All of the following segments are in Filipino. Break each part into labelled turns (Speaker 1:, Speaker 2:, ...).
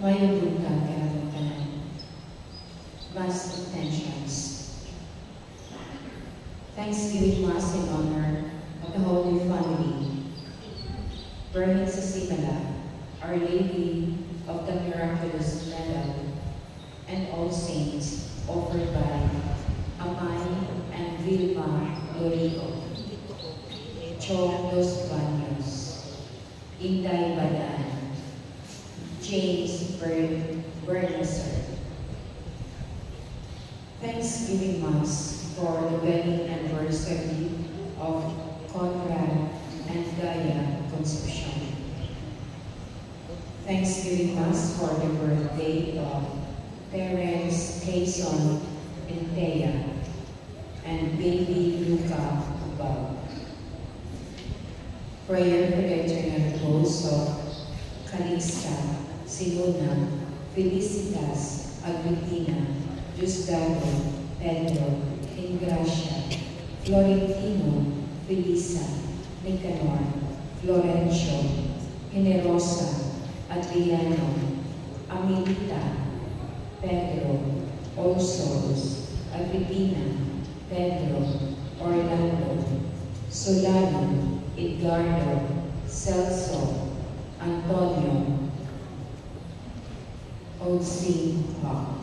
Speaker 1: Mayabunta Karantanan. Mass intentions. Thanksgiving Mass in honor of the Holy Family. Burning sa Simala, Our Lady of the Miraculous Medal, and all saints offered by Amay and Vilma Lorico, Chong Los Baños, Inday Badan, James Bernicer. Thanksgiving Mass for the wedding anniversary of Conrad and Gaia Concepcion. Thanksgiving Mass for the birthday of Terence Quezon Intea and baby Luca Ubao. Prayer for the eternal repose of Calixta, Simona, Felicitas, Agrippina, Diosdado, Pedro, Ingracia, Florentino, Felisa, Nicanor, Florencio, Generosa, Adriano, Amelita, Pedro, All Souls, Agrippina, Pedro, Orlando, Solano, Edgardo, Celso, Antonio, Olsing Hawk.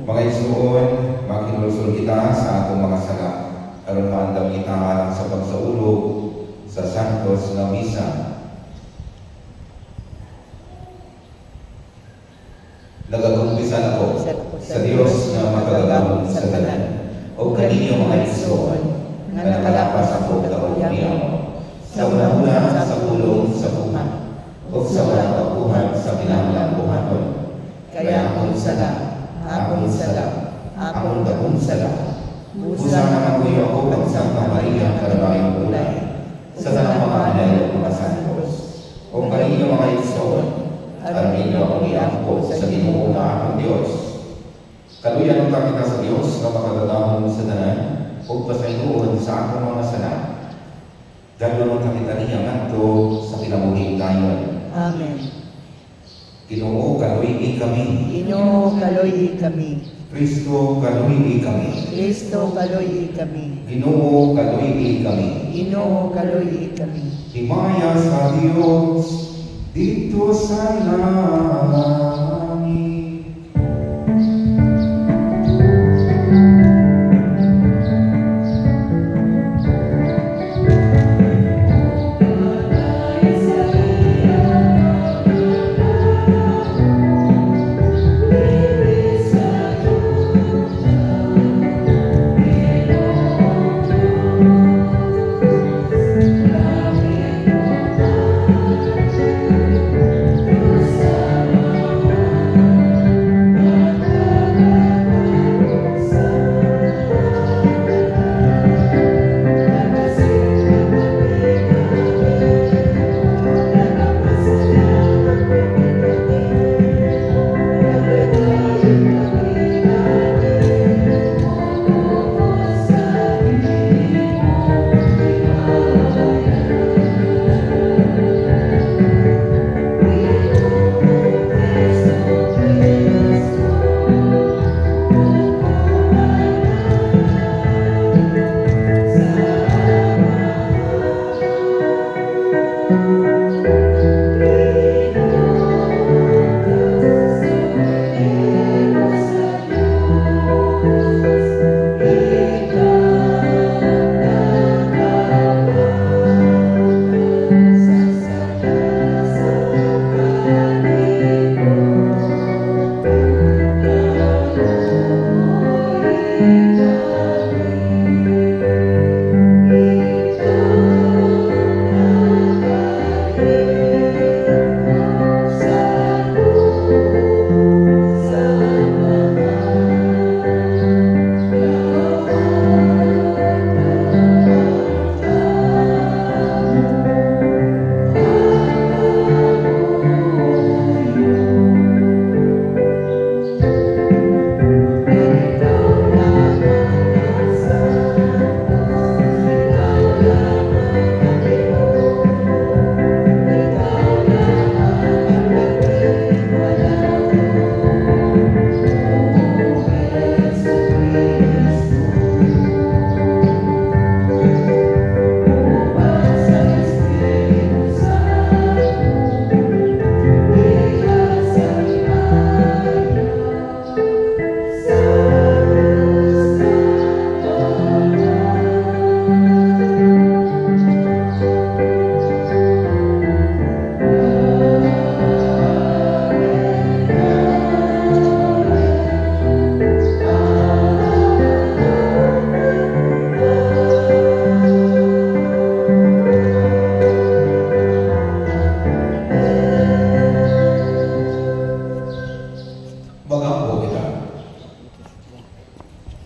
Speaker 2: Mga isuon, makinulsul kita sa atong mga sala, aron maandam kita alang sa pagsaulog sa Santos na Misa. Nagakumpisan ako sa Dios na magagawin sa tanan, o kaninyo mga isuon, nga nakalapas ako kaulyan mo, sa una sa pulong sa buhat, o sa walang pagbuhat sa pinanglang buhaton. Kaya akong sala, akong sala, akong dakong sala. Busa naman ko ako ang Santa Maria Karabayang Kulay, sa tanang mga anay at mga santos. O kaninyo mga isuon, alam ninyo akong iangko sa Ginoo na akong Diyos. Kaluyan ang kita sa Diyos na makagagahon sa tanan, o pasaynoon sa akong mga sala. Ganoon ang kita niya nganto sa kinabuhing kayon.
Speaker 3: Amen.
Speaker 2: Ginoo, kaluyi kami.
Speaker 3: Ginoo, kaluyi kami.
Speaker 2: Kristo, kaluyi kami.
Speaker 3: Kristo, kaluyi kami.
Speaker 2: Ginoo, kaluyi kami.
Speaker 3: Ginoo, kaluyi kami.
Speaker 2: Himaya sa Diyos dito sa langit.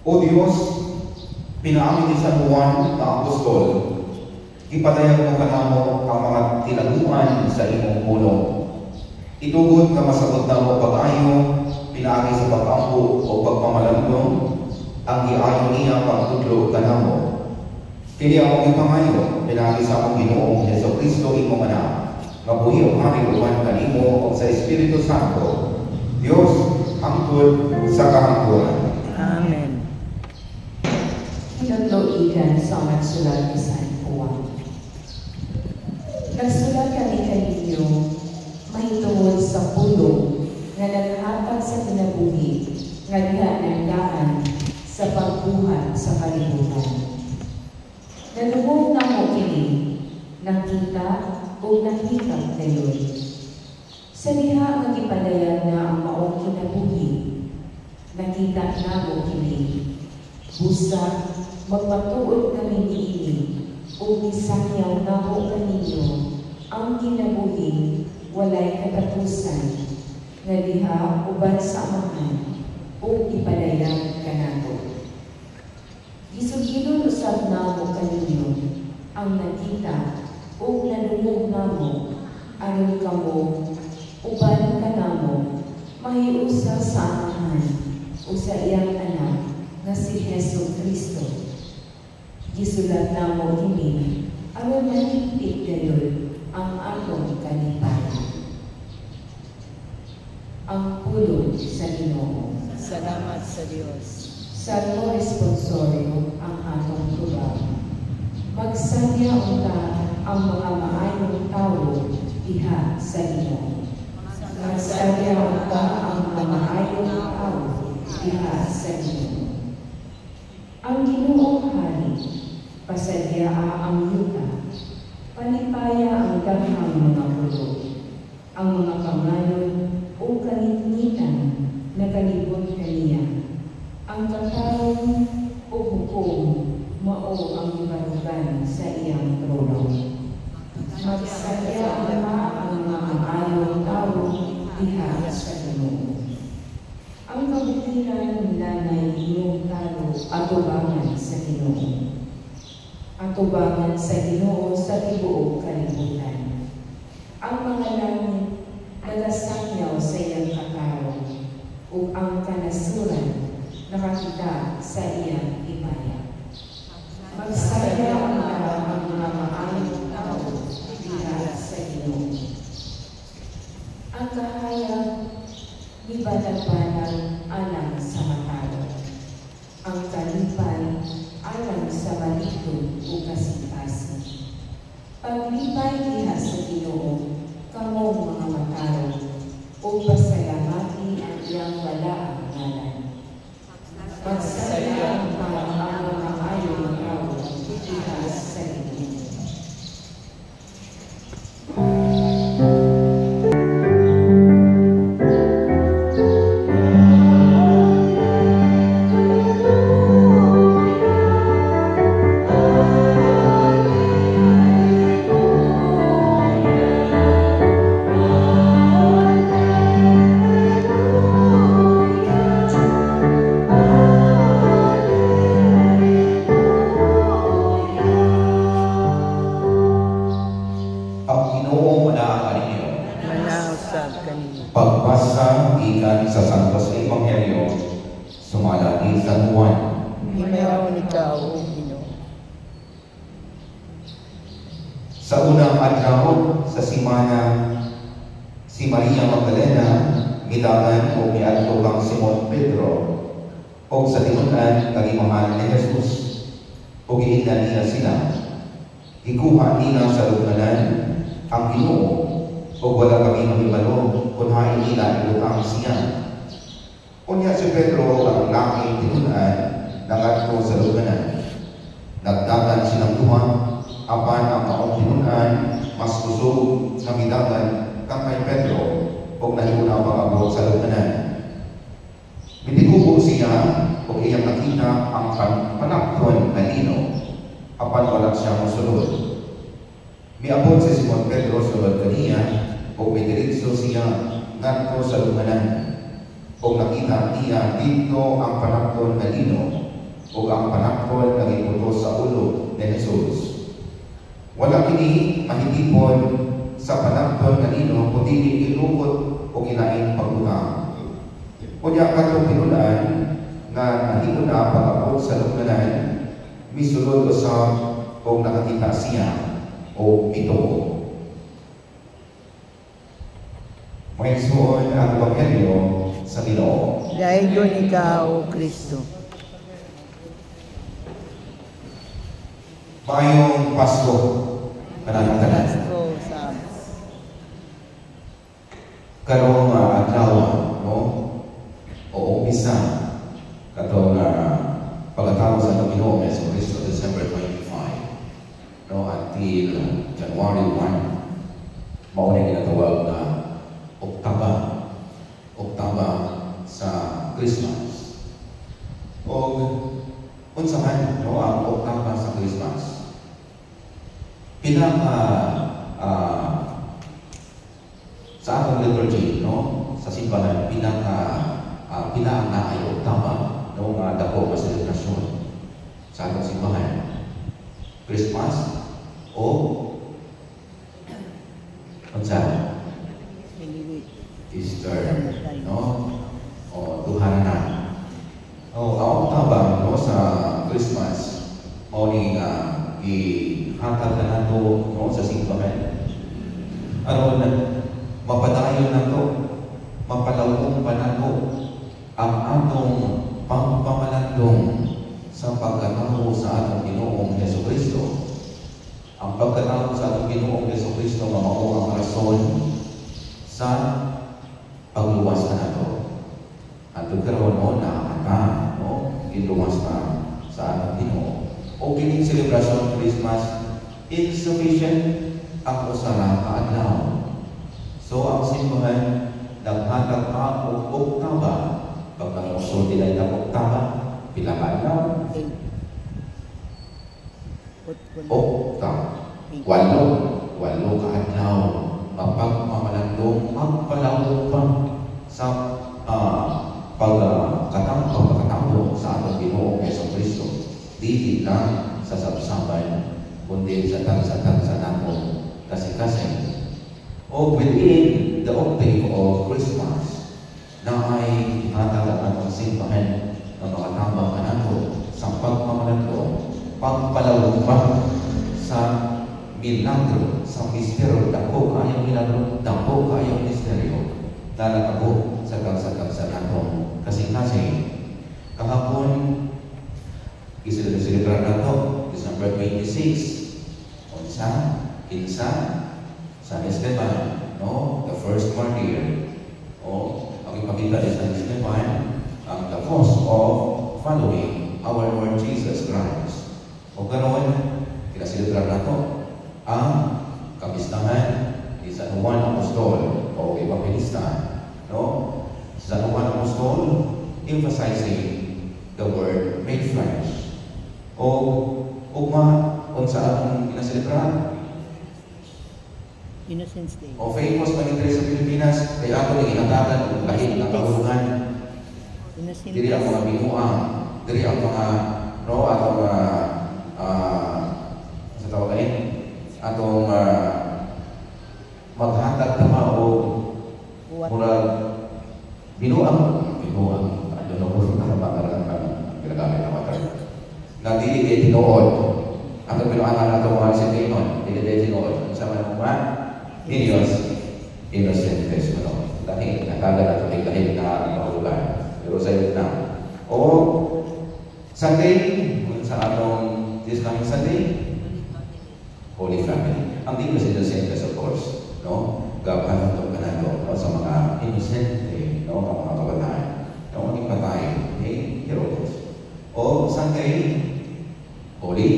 Speaker 2: O Diyos, pinaamin ni San Juan na apostol, ipatayag mo kanamo ang mga tinaguan sa imong pulong. Itugod nga masabot na mo pag-ayo, pinaagi sa pag-ampo o pagpamalandong, ang giayo niya pagtudlo kanamo. Kini akong ipangayo, pinaagi sa akong Ginoong Jesucristo imong anak, nga buhi o hari uman kanimo o sa Espiritu Santo, Diyos, hangtod sa kahangturan.
Speaker 3: Amen.
Speaker 1: Pinagloigan sa mga sulat ni San Juan. Nagsulat kami kaninyo, mahitungod sa pulong nga naghatag sa kinabuhi, nga diha ng daan sa pagbuhat sa kalibutan. Nalubog na mo kini, nakita o nakita kayo'n. Sa diha magipadayan na ang maong kinabuhi, nakita na mo kini. Busa, magpatuod kami niini, o isakyaw na mo kaninyo, ang kinabuhi, walay katapusan, nga diha uban sa amahan, o ipadayan kanato. Gisugilon usab na mo kaninyo, ang nakita, o nanumog na mo, aron kamo, uban ka na mo, mahiusa sa amahan, o sa iyang anak, nga si Hesus Kristo. Gisulat na mo kini, aron mahigpit gayon ang atong kalipayan. Ang pulong sa Ginoo.
Speaker 3: Salamat sa Diyos.
Speaker 1: Salmo responsorio ang atong tubag. Magsanya unta ang mga maayong tao diha sa Ginoo. Magsanya unta ang mga maayong tao diha sa Ginoo. Ang Ginoo hari, pasadyaa ang yuta, palipaya ang daghang mga pulo, ang mga pangayon o kalinitan na kalibot kaniya. Ang katarong o hukom, mao ang ibarugan sa iyang trono. Magsaya ang mga maayong tao diha sa Ginoo. Ang kabutihan nanay iyong talo atubangan sa Ginoo. Atubangan sa Ginoo sa tibuok kalibutan. Ang mga langit nagasakyaw sa iyang katarong, ug ang kanasuran nakakita sa iyang himaya. Magsaya ang mga maayong tao diha sa Ginoo. Ang kahayag ibanagbanag alang sa matalo. Ang kalipay alang sa baliton o kasing-kasing. Paglipay diha sa Ginoo, kamong mga matalo, o pasalamati ang iyang walaang ngalan. Magsaya ang mga maayong tao diha sa Ginoo.
Speaker 2: Pagbasa ikan sa Santos Ebanghelyo, sumalagi San Juan.
Speaker 3: Himayaw ikaw, O Ginoo.
Speaker 2: Sa unang adlaw sa simana, si Maria Magdalena midangan o miadto kang Simon Pedro o sa tinunan kagimahan ni Jesus o gihingan niya sila. Ikuha nila sa lugnanan ang Ginoo o wala kami mahimalo kung hain nila ilutang siya. Kunya si Pedro ang laking tinunan nangatko sa lugnanan. Nagdagan silang duha, apan ang maong tinunan mas kusog na midagan kang kay Pedro o nahimuna pag-abot sa lugnanan. Mitigubo siya o iyang nakita ang panakton na lino, apan wala siya musulod. Miabot si Simon Pedro sa kaniya o midiritso siya ngadto sa lugnanan. O nakita niya dito ang panakton na lino, ug ang panakpon nga giputos sa ulo ni Jesus. Wala kini mahigipon sa panakpon nga nino kundi ilukot o kinain pagutang. Kunya katong pinulaan nga nahimo na pag-abot sa lugnanan, misulod usab kung nakakita siya o mituo. Maigsuon ang Ebanghelyo sa Ginoo.
Speaker 3: Dahil yun ikaw, O Kristo.
Speaker 2: Maayong Pasko, kanang tanan.
Speaker 3: Pasko sa
Speaker 2: Karong adlaw, no? O umpisa katong pagkatapos sa Ginoo sa Kristo December 25, no, until January 1, mao na ginatawag na Oktaba sa Christmas. O unsahan, no, ang Oktaba sa Christmas? Pinaka sa atong liturgy, no, sa simbahan, pinaang na ay Oktaba, no, nga dako nga selebrasyon sa atong simbahan. Christmas o unsa? Easter, no? O duhanan. O ang Oktaba, no, sa Christmas, mao ni ihatag na nato, no, sa simbahan. Aron mapadayon nato, mapalawong pa nato ang atong pagpamalandong sa pagkatao sa atong Ginoong Jesucristo. Ang pagkatao sa atong Ginoong Jesucristo nga mao ang rason sa pagluwas na nato. At karon mo nakakata, no, giluwas na sa atong Ginoo. O kining celebration Christmas insufficient ang usara ka adlaw. So ang simbahan naghatag pa og Oktaba. Pagkakusod nila ng Oktaba, pila ka adlaw? Walo ka adlaw. Mapagmamalandong magpalawog pa sa pagkatambok sa atong Ginoo Jesucristo. Dili lang sa sabsaban, kundi sa tansa-tansa nato kasi o within the octave of Christmas na ay ihatag ang atong simbahan na makatambang ka nato sa pagmamalandong, pagpalawog pa sa milagro, sa misteryo, dako kayong milagro, dako kayong misteryo na nakabot sa kansa-kansa nato. Kasi kahapon isilibran nato December 26 kinsa San Esteban, no, the first martyr. Ang ipakita ni San Esteban ang the cost of following our Lord Jesus Christ. O karon kinasilibran nato ang kapistahan ni San Juan Apostol o Evangelista, no? San Juan Apostol emphasizing the word made flesh. Unsa atong kinaselebrar?
Speaker 3: Innocence Day.
Speaker 2: O famous pa ni sa Pilipinas, kay ato ni inatagan og lahi nga kahulugan. Diri ang mga binuang, diri ang mga atong sa tawag atong maghatag tama o murag binuang ano no mo na makakarang ginagamit na mata na dili kay tinuod ang binuangan nato mga sentinon dili kay tinuod sa man mo innocentes mo dahil nakaga nato kay kahit na mahulugan pero sa iyo na o Sunday sa atong this coming Sunday Holy Family. Ang di kasi innocentes, of course, no? Gapan ito kanado, no? Sa mga innocente, no? Ang mga kabataan, no? Ang ipatay, Herodes. O Sunday, Holy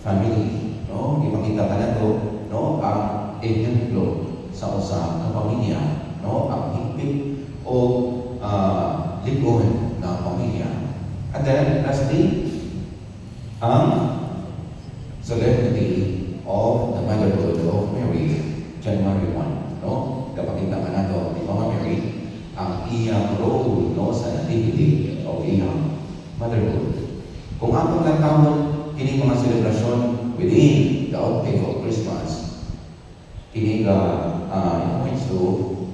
Speaker 2: Family, no? Ipakita kanado, no? Ang exemplo sa usa ng pamilya, no? Ang higpit o ligon ng pamilya. And then, lastly, ang solemnity of the motherhood of Mary, January 1, no? Kapakita ka nato ni Mama Mary ang iyang role, no, sa nativity of iyang motherhood. Kung atong lantawon kini mga selebrasyon within the outbreak of Christmas, kini points to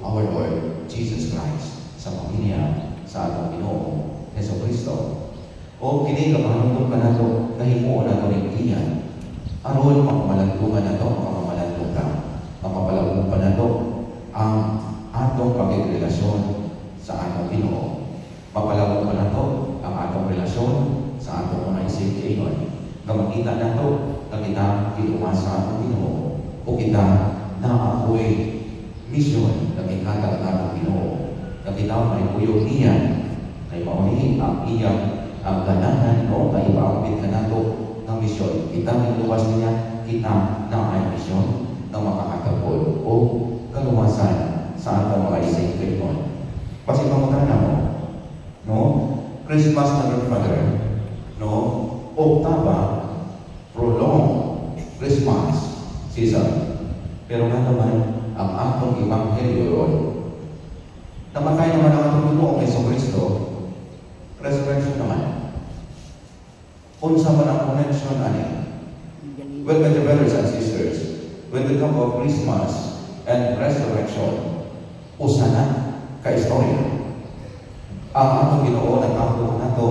Speaker 2: our Lord Jesus Christ sa pamilya sa atong Ginoo Hesus Kristo. O kini kapahamtong ka nato nahimuon nato ning tiyan aron mapamalantungan nato mapamalantung ka mapapalagong pa nato ang atong pagrelasyon sa atong Ginoo. Mapalagong pa nato ang atong relasyon sa atong mga isip-ingon na makita nato na kita kiluwa sa atong Ginoo o kita naapoy misyon na kikatag atong Ginoo na kita may puyog niya ay maunihin ang iyang ang ganahan o maipaambit ka nato ng misyon. Kita niluwas niya, kita na ay misyon na makakatapod o kaluwasan sa atong mga isip-ingon. Kasi pamutana mo, no? Christmas na Grandfather, no? Oktaba, prolonged Christmas season. Pero nga naman, ang atong Ebanghelyo ron, namatay naman ang atong Ginoo Hesus Kristo, resurrection naman. Unsa man ang connection ani? Well, my dear brothers and sisters, when we talk of Christmas and resurrection, usa na ka-istorya. Ang atong Ginoo nagkampo nato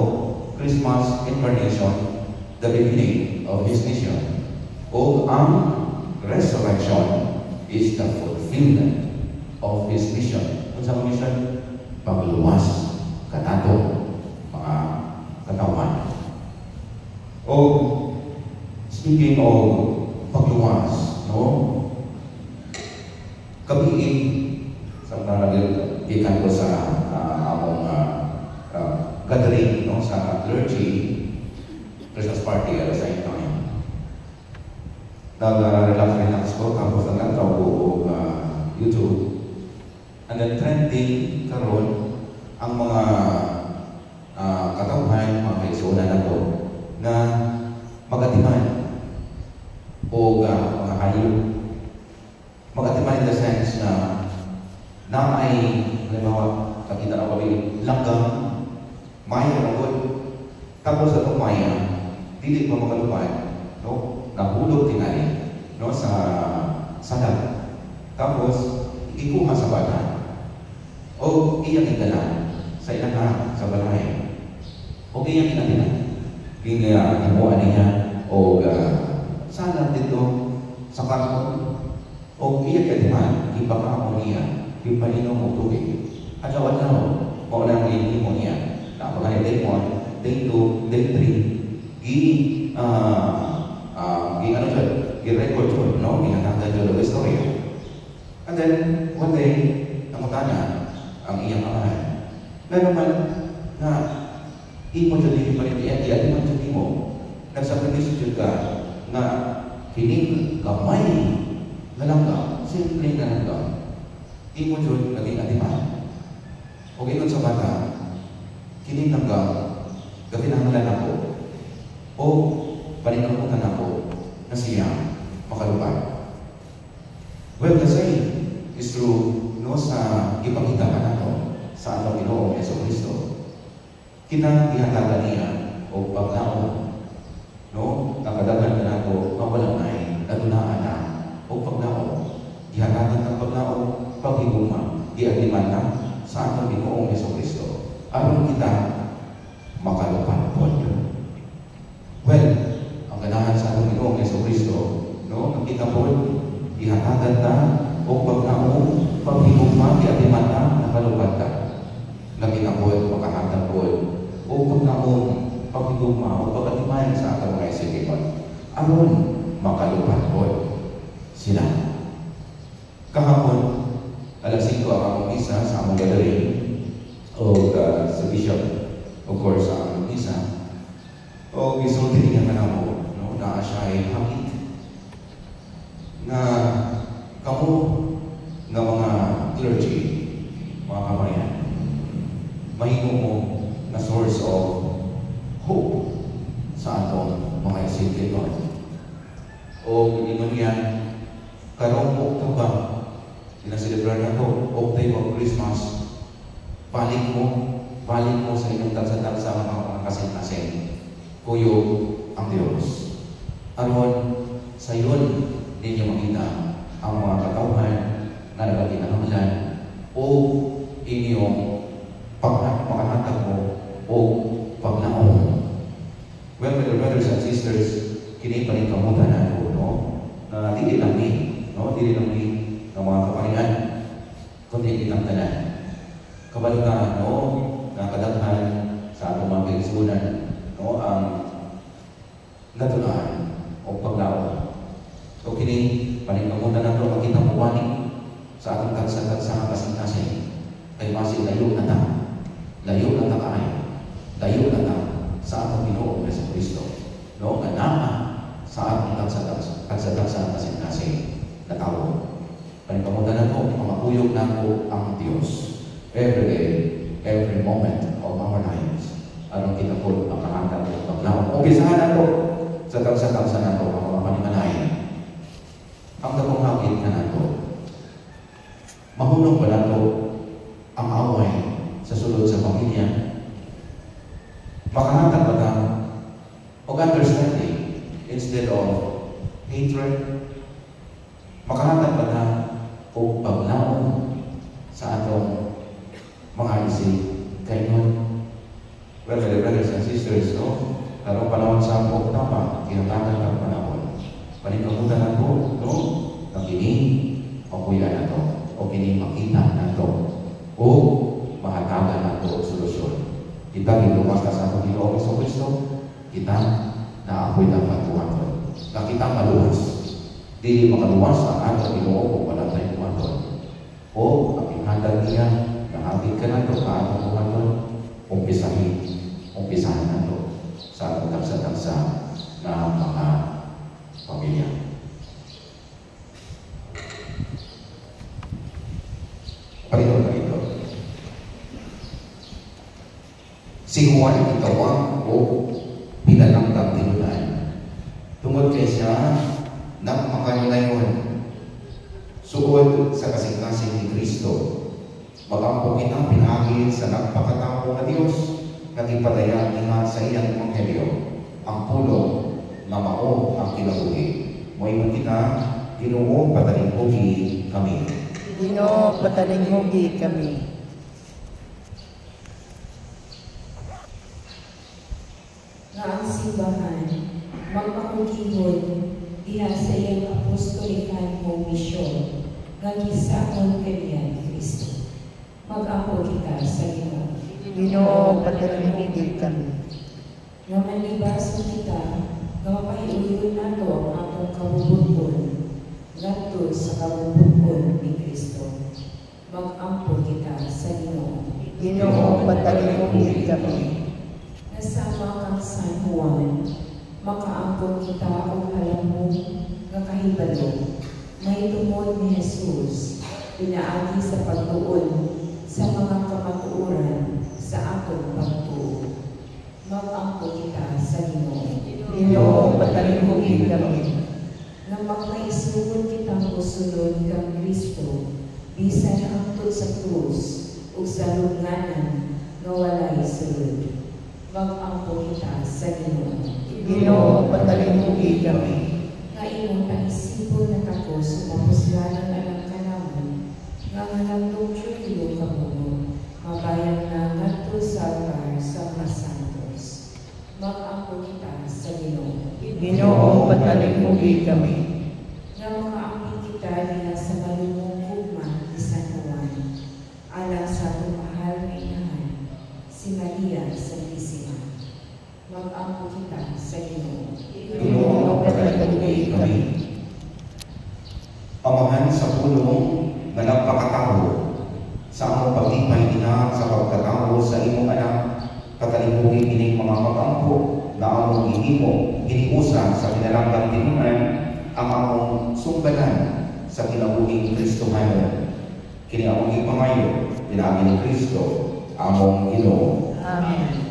Speaker 2: Christmas incarnation, the beginning of His mission. O ang resurrection is the fulfillment of His mission. Unsa ang mission? Pagluwas kanato mga katawan. O speaking of pagluwas, no? Kabiin sa ikan ko sa among gathering, no, sa clergy Christmas party at the same time. Nag-relax ko tapos naglantaw ko YouTube. And then trending karon ang mga katawhan, mga kaigsuonan nato na magatiman o mga hayop. Magatiman in the sense na ay, halimbawa, nakita na kami langgam, maya ragod. Tapos itong maya, dili pa makalupad, no? Nahulog tingali, no? Sa salag. Tapos, ikuha sa bata. O iyang idala sa ilang harap, sa balay. O iyang inatinan. Himuan niya o sana dito sa karton o iyang katiman, ipakaamo niya, ipainom o tubig. At lawan-lawan, o nang ihimo niya. Napagani day 1, day 2, day 3, i-record yun, no? Ginatagad yun ang istorya. And then, one day, namutana ang iyang amahan. Meron man na imo dyan din pa rin iyan man dyan mo. Nagsakritis dyan ka na hining kamay na langgam, simple na langgam. Imo dyan naging atiman. O gano'n sa bata, kining langgam, gatinangalan ako o paninamutan ako na siya makalupad. Well, the same is true, no, sa ipakita ka nato sa atong Ginoo Hesus Kristo. Kita ihatagan niya o paglaon, no, nakadagan ka nato mawalanay, nadunaan na o paglaon. Ihatagan ng paglaon, paghiguma, ialiman na sa atong Ginoo Hesus Kristo. Aron kita makalupad po. Well, ang ganahan sa atong Ginoo Hesus Kristo, no, nakita po, ihatagan ta o paglaon, paghiguma, ialiman na nakalupad ta. Nakita po, makahatag po, o paglaon, paghiguma, o pagkatimayan sa atong mga isipan. Aron makalupad po sila. Kahapon, alas 5 ang among isa sa among gathering o sa bishop, of course, sa among isa. O gisulti niya ka na mo, no, na siya ay hangit na kamo nga mga clergy, mga kamarian, mahimo mo na source of hope sa atong mga isipan. O ingon niya, karong Oktoba, sinaselebrar na to, Octave of Christmas, balik mo sa inyong tansa-tansa mga kasin-kasin. kuyog ang Dios. Aron sa iyon ninyo makita ang mga katawhan na nagakinahanglan o inyong makahatag mo o pagnaon. Well, my brothers and sisters, kini paningkamutan nato, no? Na dili lang ni, no? Dili lang ni ng mga kaparingan, kundi ilang tanan. Kabalutan, no? Nakadaghan sa atong mga kaigsunan, no? Ang natulaan o paglaon. So, kini paningkamutan nato, makita mo wani sa atong tagsa-tagsa kasing-kasing. Kay masig layo na ta. Layo na ta kaay. Layo na ta sa atong Ginoo sa Kristo. No, kanama sa atong tagsa-tagsa kasing-kasing na tao. Paningkamutan nato, makuyog nako ang Dios every day, every moment of our lives. Aron kita po makahatag ng paglaon. Umpisahan nato sa tagsa-tagsa nato ang mga panimalayan. Ang dakong hapit na nato. Mahulog ba nato ang away sa sulod sa pamilya? Makahatag ba ta o understanding instead of hatred? Makahatag ba ta o paglaon sa atong mga isip kayon? Well, my brothers and sisters, no? Karong panahon sa akong tama, kinatagan ang panahon. Paningkamutan nato, no? Ang kini, o kuya na to, o kini makita na to, o mahatagan na to solusyon. Kita giluwas ka sa atong Ginoo sa Kristo, kita naapoy na patuwaton. Na kita maluwas. Dili makaluwas ang atong Ginoo kung wala tayong tuwaton. O ang ihatag niya, nahapit ka na to, atong tuwaton, umpisahan na to sa atong tagsa-tagsa na mga pamilya. Pariho na ito. Si Juan itawag o pinalanggang tinunan. Tungod kay siya nagmakanyunayon suod sa kasing-kasing ni Kristo. Magampo kita pinagin sa nagpakatawo na Diyos nagipadayan niya sa iyang ebanghelyo ang pulo na mao ang kinabuhi. Moingon kita, Ginoo patalinghugi kami.
Speaker 3: Ginoo patalinghugi kami.
Speaker 1: Nga ang simbahan magpakugihon diha sa iyang apostolikan mo misyon nga gisaon kaniya ni Kristo. Mag-apo kita sa Ginoo.
Speaker 3: Ginoo patalinghugi kami.
Speaker 1: Nga manibaso kita nga mapahiuyon nato ang atong kabubukon ngadto sa kabubukon ni Kristo. Mag-ampo kita sa Ginoo.
Speaker 3: Ginoo patalinghugi kami.
Speaker 1: Nasama kang San Juan, makaampon kita og alam nga kahibalo. May tungod ni Jesus, pinaagi sa pagtuon sa mga kamatuoran sa atong pagtuo. Mag-ampo kita sa Ginoo.
Speaker 3: Ginoo patalinghugi kami.
Speaker 1: Nga magmaisugod kitang musunod kang Kristo, bisan hangtod sa krus ug sa lubnganan nga walay sulod. Mag-ampo kita sa Ginoo.
Speaker 3: Ginoo patalinghugi kami.
Speaker 1: Nga imong paisipon na tako sumapuslanan na ng kanamon, nga nagtong Diyo kamuno, mabayan na ngadto sa altar sa mga santos. Mag-ampo kita sa Ginoo.
Speaker 3: Ginoo patalinghugi kami.
Speaker 1: Nga makaampi kita diha sa malumong hugman ni San Juan, alang sa atong mahal na inahan, si Maria Santisima. Mag-ampo kita sa Ginoo.
Speaker 3: Ginoo patalinghugi kami.
Speaker 2: Amahan sa pulong na nagpakatawo sa among pagtipay ina sa pagkatawo sa imong anak, patalinghugi kining mga mag-ampo na among gihimo hiniusa sa pinalanggang tinunan ang among sumbalan sa kinabuhing Kristohanon. Kini among ipangayo pinaagi ni Kristo among Ginoo.
Speaker 3: Amen.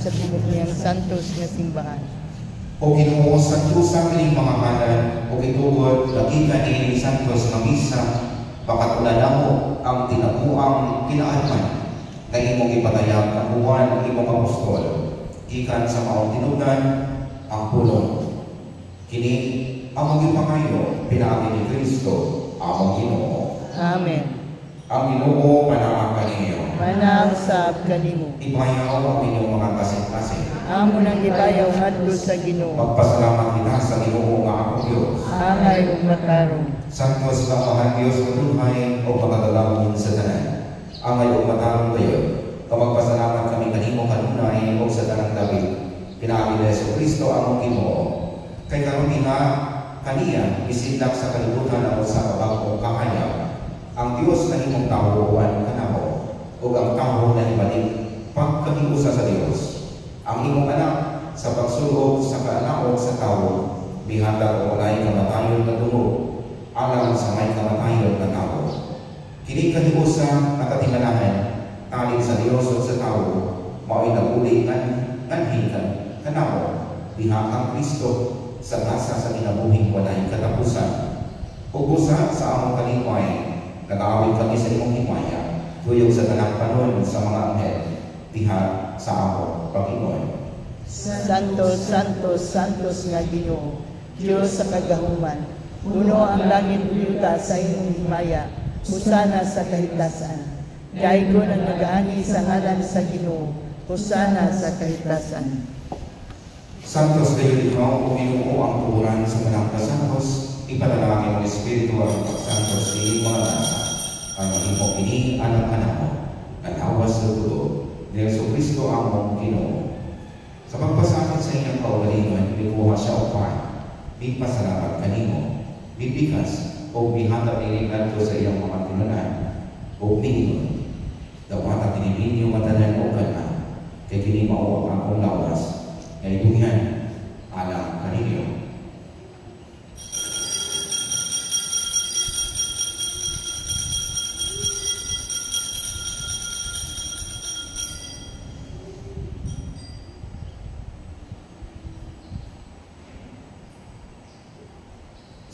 Speaker 3: sa tibok niyang santos nga simbahan.
Speaker 2: O Ginoo, santusan kining mga ngalan, o gitugod, lagikan ni santos nga misa, pakatulan mo ang tinabuang kinaadman, na imong ipatayag ang buwan imong apostol, gikan sa maong tinubdan, ang pulong. Kini, among ipangayo, pinaagi ni Kristo, among Ginoo.
Speaker 3: Amen.
Speaker 2: Ang Ginoo, panama kaniyo.
Speaker 3: Managsab kanimo.
Speaker 2: Ipayaw ang inyong mga kasing-kasing.
Speaker 3: Amo nang gibayaw ngadto sa Ginoo.
Speaker 2: Magpasalamat kita sa Ginoo nga akong Diyos.
Speaker 3: Angay ug matarong.
Speaker 2: Santos na mahal Diyos matulhay o pagkadalawin sa tanan. Angay o matarong kayo. Magpasalamat kami kanimo kanunay o sa tanang David. Pinaagi ni Jesucristo ang Ginoo. Kay karon nga kaniya isindak sa kalibutan o sa kabagong kahayag. Ang Diyos na himong tawoan kanamo o ang tawo na ibalik pagkahiusa sa Diyos. Ang imong anak sa pagsulog sa kaanaon sa tawo, bihanda o walay kamatayon na dugo, alam sa may kamatayon na tawo. Kini kahiusa na katingalahan, taling sa Diyos o sa tawo, mao'y naguli nganhikan kanamo, biha ang Kristo sa tasa sa kinabuhing walay katapusan. Ugusa sa among kalimay, nag-aawit kami sa imong himaya, tuyog sa tanang panon sa mga anghel, diha sa among Panginoon.
Speaker 3: Santos, Santos, Santos nga Ginoo, Diyos sa kagahuman, puno ang langit yuta sa imong himaya, husana sa kahitasan. Daigon ang nagaani sa ngalan sa Ginoo, husana sa kahitasan.
Speaker 2: Santos kayo ikaw, o Ginoo ang tuburan sa manang kasantos, ipanalangin ang Espiritu at pagsantos sa mga nasa, ang mahimong ini anak-anak mo, at awas sa tulo, ni Jesucristo ang mong Ginoo. Sa pagpasakit sa inyong kaugalingan, bikuha siya upan, may pasalamat kanimo, may bigas, o bihanda niligan ko sa iyong mga tinunan, o mingon. Dawata tinimin yung matanan o gana, kay kini mao ang akong lawas, na itunyan, alam kaninyo.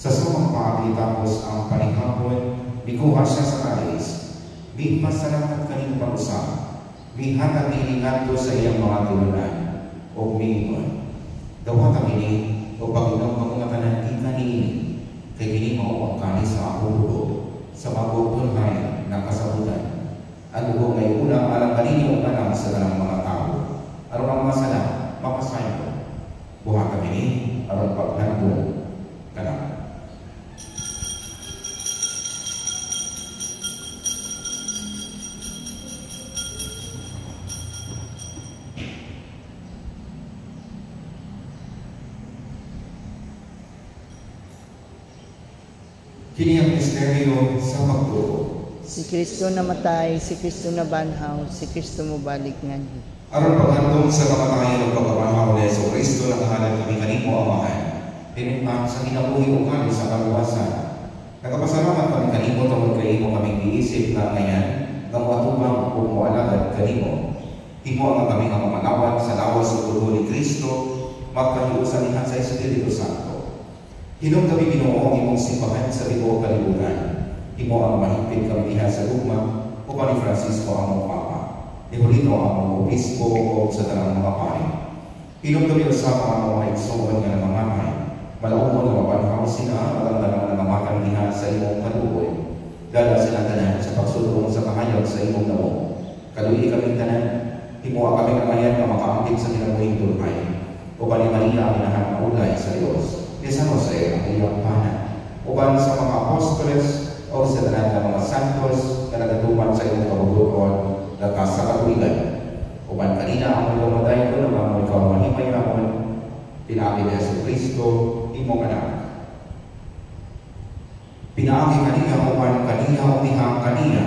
Speaker 2: Sa sumang paagitapos ang panihapon, bikuha siya sa kalis. Di masalamat kanino pag-usap. Di hatag nilingan ko sa iyang mga tulunan. O mingon. Dawata kini, o Panginoon pangungatanan di kanini. Kay kini mao ang kalis sa akong bulo. Sa magugtunhay na kasabutan. Ang bugo ngay unang alam kanini o alam sa tanang mga tao. Aron ang masala, mapasayo ko. Buha kami ni, aron paghandong kanang. Kini ang misteryo sa pagtuo.
Speaker 3: Si Kristo namatay, si Kristo nabanhaw, si Kristo mobalik nganhi.
Speaker 2: Aron paghandong sa kamatayan ng pagkabanhaw ni Jesucristo, nakahalan kami kanimo Amahan. Pinimang sa kinabuhi o kami sa kaluwasan. Nagapasalamat kami kanimo tungkol kay imo kaming giisip na ngayon, ng matubang o mualagad kanimo. Himo ang kami nga mamalawat sa lawas ng dugo ni Kristo, magpahiusan niya sa Espiritu Santo. Hinong kami Ginoo ang imong simbahan sa tibuok kalibutan. Himo ang mahigpit kami diha sa lugma, o pa ni Francisco ang Papa, ni Julino ang Obispo o sa tanang mga pari. Hinong kami usap ang mga igsoon nga namanganay, malaumon na mabanhaw sila alang tanang nangamakan diha sa imong kaluoy. Dala sila tanan sa pagsulong sa kahayag sa imong namo. Kaluwi kami tanan, himo ang kami namayan nga makaambit sa kinabuhing tulay. O pa ni Maria ang inahan na ulay sa Diyos. Ni San Jose ang iyong panan. Uban sa mga apostoles o sa tanan ng mga santos na nagatuman sa iyong kabubuton na sa katuligan. Uban kanina ang iyong matay ko na mga ikaw mahimay ramon, pinaagi ni Jesucristo, imong anak. Pinaagi kanina uban kanina o dihang kanina,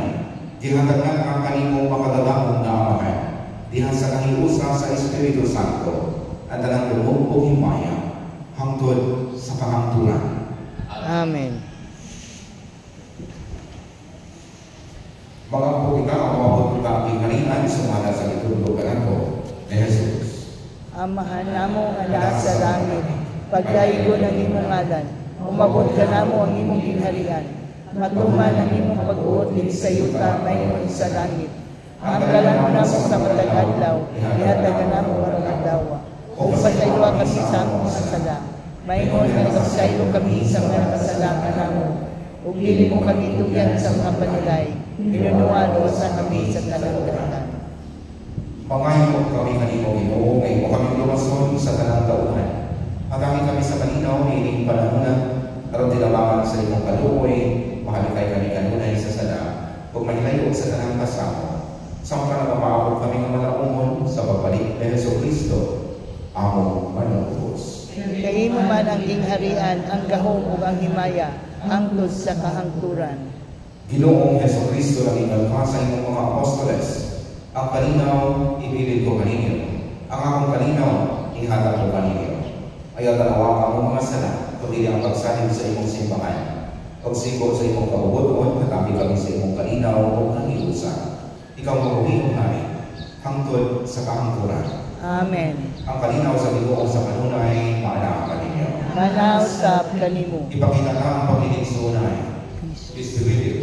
Speaker 2: dihatagnan ang kanimo makadalahong na amahan, diha sa kahiusa sa Espiritu Santo, at talang lumog o himaya, hangtod sa kahangturan.
Speaker 3: Amen.
Speaker 2: Mga po kita, ang mga po kita ang kinalingan sa mga sa litulog ka na po ni Jesus.
Speaker 3: Amahan namo nga naa sa langit, pagdaigo ng imong ngalan, umabot ka namo ang imong ginharian, matuman ang imong pag-uot din sa yuta mayroon sa langit. Ang kalan mo namo sa matag adlaw, ihatagan namo karong adlaw. Ug pasaylo kami sa among mga sala, mayroon nga nagpasaylo kami sa mga nakasalakan namo. Ug dili mo kami tugyan sa mga panulay, pinunuan o sa kami sa tanang dalan.
Speaker 2: Pangayong kami kanimo Ginoo, ngay mo kami lumason sa tanang tauhan. Agami kami sa kalinaw ni ining panahon, aron tinabangan sa imong kaluoy, mahalikay kami kanunay sa sala, ug mahilayo sa tanang kasama. Samtang nagpapaabot kami ng malaumon sa pagbalik ni Jesucristo, among manubos.
Speaker 3: Kay mo man ang gingharian, ang gahom ug ang himaya, hangtod sa kahangturan.
Speaker 2: Ginoong Jesucristo lang inalma sa imong mga apostoles. Ang kalinaw, ibilid ko kaninyo. Ang akong kalinaw, ihatag ko kaninyo. Ayaw tanawa ka mo mga sala, kundi ang pagsalim sa imong simbahan. Pagsikot sa imong kabubuton, katabi kami sa imong kalinaw o kangiusa. Ikaw mabuhing namin, hangtod sa kahangturan.
Speaker 3: Amen.
Speaker 2: Ang kalinaw sa Ginoo sa kanunay, maana ka ninyo.
Speaker 3: Manausap kanimo.
Speaker 2: Ipakita na ang pagiging sunay. Peace be with you.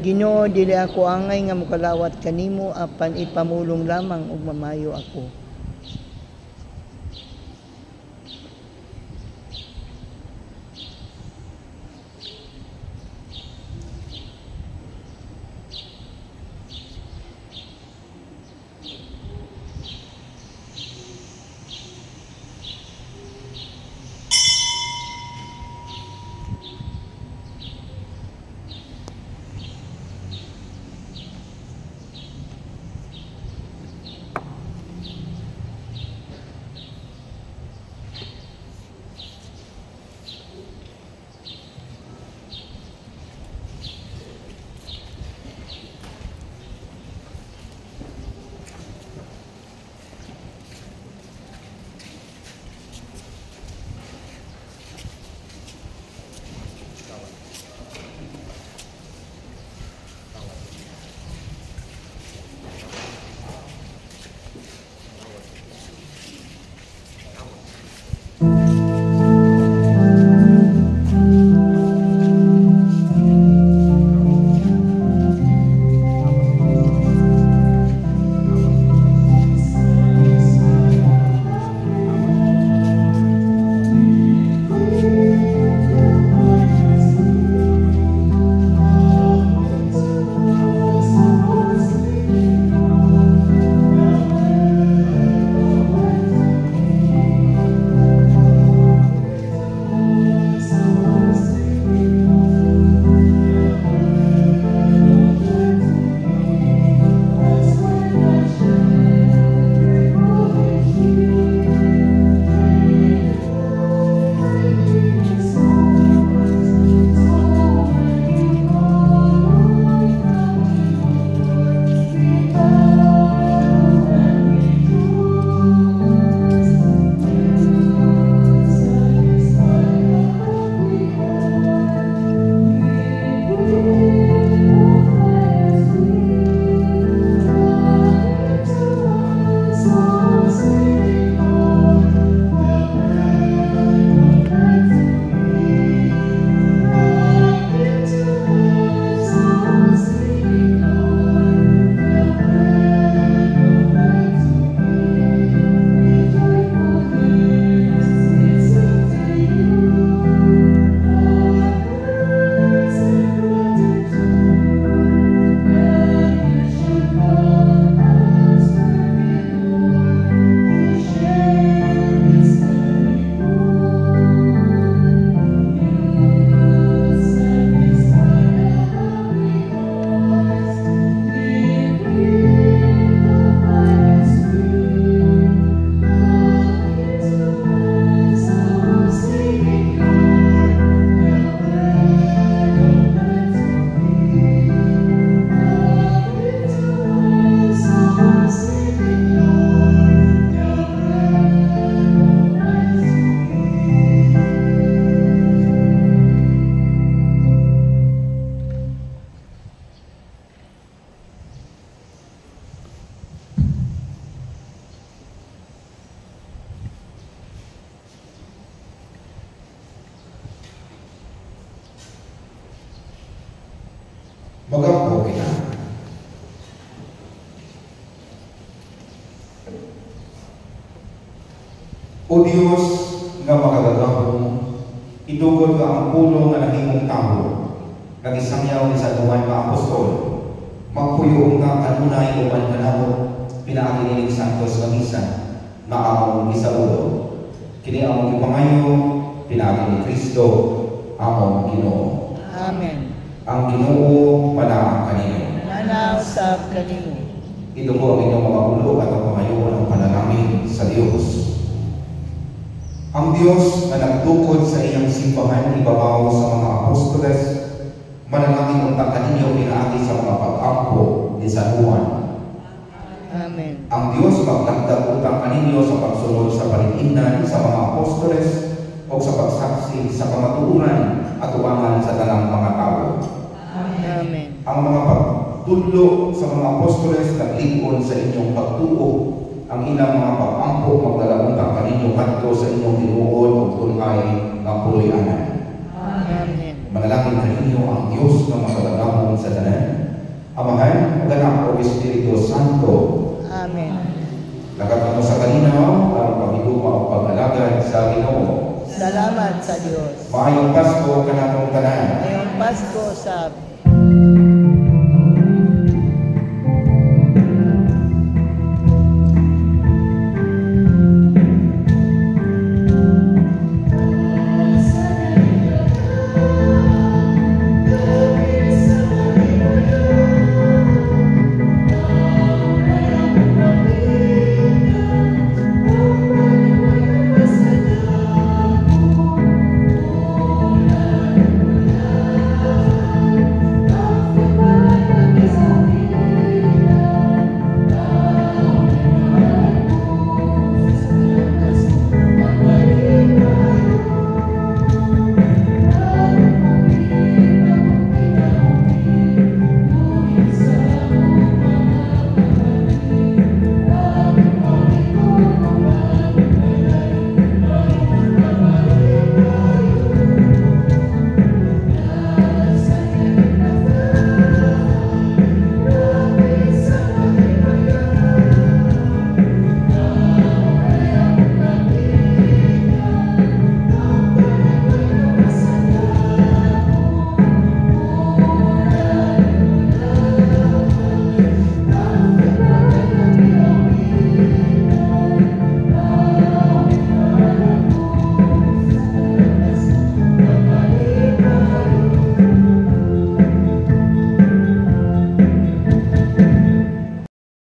Speaker 3: Ginoo, dili ako angay nga mokalawat kanimo apan ipamulong lamang ug mamayo ako.
Speaker 2: O Dios nga makagagahong, itugod ka ang puno nga nahimong tao, nagisangyaw ni sa duman nga apostol, magpuyong nga kanunay uman kanamo, pinaakinilig santos nga misa, nga among isaulo. Kini among ipangayo, pinaakini ni Kristo, among Ginoo.
Speaker 3: Amen.
Speaker 2: Ang Ginoo manaang kanino.
Speaker 3: Nanaw sa kanimo.
Speaker 2: Ito po ang inyong mga ulo at ang pangayoon ng panalangin sa Diyos. Ang Diyos na nagtukod sa iyang simbahan ibabaw sa mga apostoles, manalangin unta kaninyo pinaagi sa mga pag-ampo ni San Juan.
Speaker 3: Amen.
Speaker 2: Ang Diyos magdagdag utang kaninyo sa pagsunod sa paligidnan sa mga apostoles o sa pagsaksi sa kamatuuran at umangan sa tanang mga tao.
Speaker 3: Amen.
Speaker 2: Ang mga pagtudlo sa mga apostoles naglikon sa inyong pagtuo, ang ilang mga pag-ampo magdalaguntang kaninyo kadto sa inyong tinuod o tunay ng puloy-anan.
Speaker 3: Amen.
Speaker 2: Manalangin kaninyo ang Diyos na makagagahong sa tanan, Amahan, Anak o Espiritu Santo.
Speaker 3: Amen.
Speaker 2: Lagat mo sa kalinaw, ang paghidupa o pag-alagad sa Ginoo.
Speaker 3: Salamat sa Diyos.
Speaker 2: Maayong Pasko kanatong tanan.
Speaker 3: Ngayong Pasko sa